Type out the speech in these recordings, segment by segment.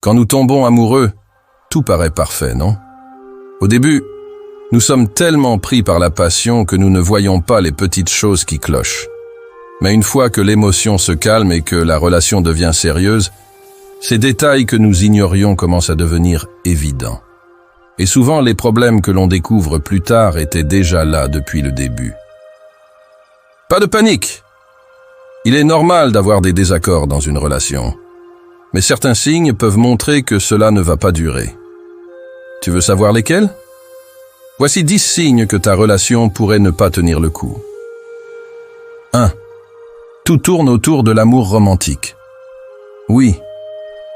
Quand nous tombons amoureux, tout paraît parfait, non? Au début, nous sommes tellement pris par la passion que nous ne voyons pas les petites choses qui clochent. Mais une fois que l'émotion se calme et que la relation devient sérieuse, ces détails que nous ignorions commencent à devenir évidents. Et souvent, les problèmes que l'on découvre plus tard étaient déjà là depuis le début. Pas de panique! Il est normal d'avoir des désaccords dans une relation. Mais certains signes peuvent montrer que cela ne va pas durer. Tu veux savoir lesquels? Voici 10 signes que ta relation pourrait ne pas tenir le coup. 1. Tout tourne autour de l'amour romantique. Oui,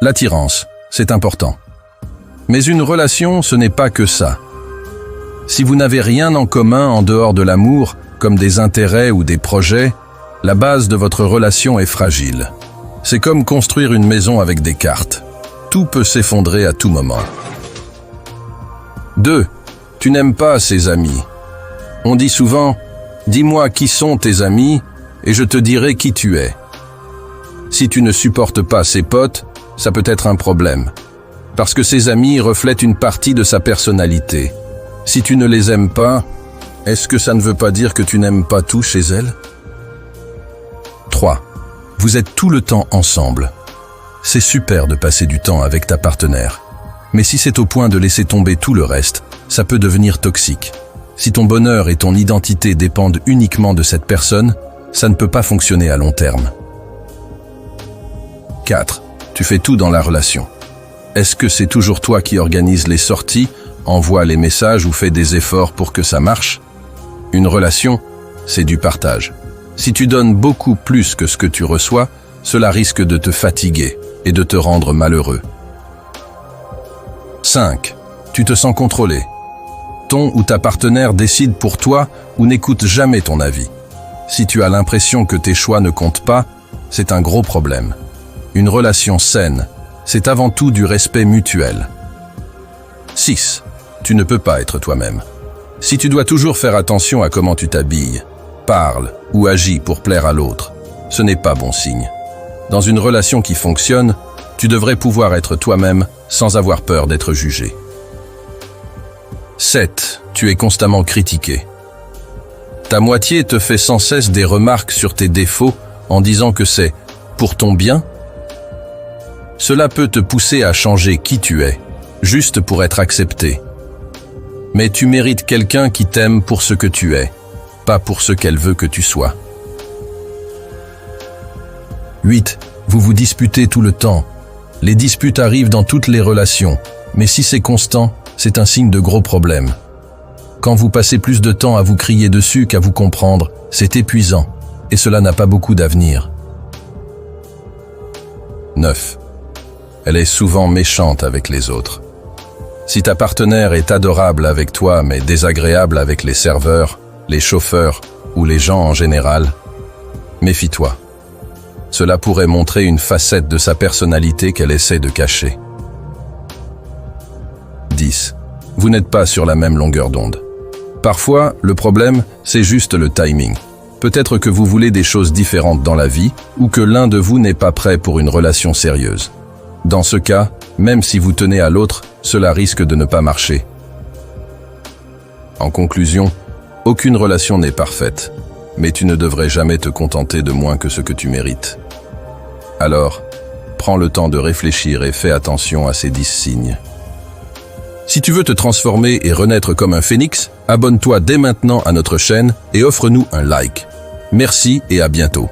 l'attirance, c'est important. Mais une relation, ce n'est pas que ça. Si vous n'avez rien en commun en dehors de l'amour, comme des intérêts ou des projets, la base de votre relation est fragile. C'est comme construire une maison avec des cartes. Tout peut s'effondrer à tout moment. 2. Tu n'aimes pas ses amis. On dit souvent « Dis-moi qui sont tes amis et je te dirai qui tu es ». Si tu ne supportes pas ses potes, ça peut être un problème. Parce que ses amis reflètent une partie de sa personnalité. Si tu ne les aimes pas, est-ce que ça ne veut pas dire que tu n'aimes pas tout chez elle? 3. Vous êtes tout le temps ensemble. C'est super de passer du temps avec ta partenaire. Mais si c'est au point de laisser tomber tout le reste, ça peut devenir toxique. Si ton bonheur et ton identité dépendent uniquement de cette personne, ça ne peut pas fonctionner à long terme. 4. Tu fais tout dans la relation. Est-ce que c'est toujours toi qui organise les sorties, envoie les messages ou fais des efforts pour que ça marche? Une relation, c'est du partage. Si tu donnes beaucoup plus que ce que tu reçois, cela risque de te fatiguer et de te rendre malheureux. 5. Tu te sens contrôlé. Ton ou ta partenaire décide pour toi ou n'écoute jamais ton avis. Si tu as l'impression que tes choix ne comptent pas, c'est un gros problème. Une relation saine, c'est avant tout du respect mutuel. 6. Tu ne peux pas être toi-même. Si tu dois toujours faire attention à comment tu t'habilles, parles ou agis pour plaire à l'autre, ce n'est pas bon signe. Dans une relation qui fonctionne, tu devrais pouvoir être toi-même sans avoir peur d'être jugé. 7. Tu es constamment critiqué. Ta moitié te fait sans cesse des remarques sur tes défauts en disant que c'est pour ton bien. Cela peut te pousser à changer qui tu es, juste pour être accepté. Mais tu mérites quelqu'un qui t'aime pour ce que tu es, pas pour ce qu'elle veut que tu sois. 8. Vous vous disputez tout le temps. Les disputes arrivent dans toutes les relations, mais si c'est constant, c'est un signe de gros problèmes. Quand vous passez plus de temps à vous crier dessus qu'à vous comprendre, c'est épuisant, et cela n'a pas beaucoup d'avenir. 9. Elle est souvent méchante avec les autres. Si ta partenaire est adorable avec toi mais désagréable avec les serveurs, les chauffeurs ou les gens en général, méfie-toi. Cela pourrait montrer une facette de sa personnalité qu'elle essaie de cacher. 10. Vous n'êtes pas sur la même longueur d'onde. Parfois, le problème, c'est juste le timing. Peut-être que vous voulez des choses différentes dans la vie ou que l'un de vous n'est pas prêt pour une relation sérieuse. Dans ce cas, même si vous tenez à l'autre, cela risque de ne pas marcher. En conclusion, aucune relation n'est parfaite, mais tu ne devrais jamais te contenter de moins que ce que tu mérites. Alors, prends le temps de réfléchir et fais attention à ces 10 signes. Si tu veux te transformer et renaître comme un phénix, abonne-toi dès maintenant à notre chaîne et offre-nous un like. Merci et à bientôt.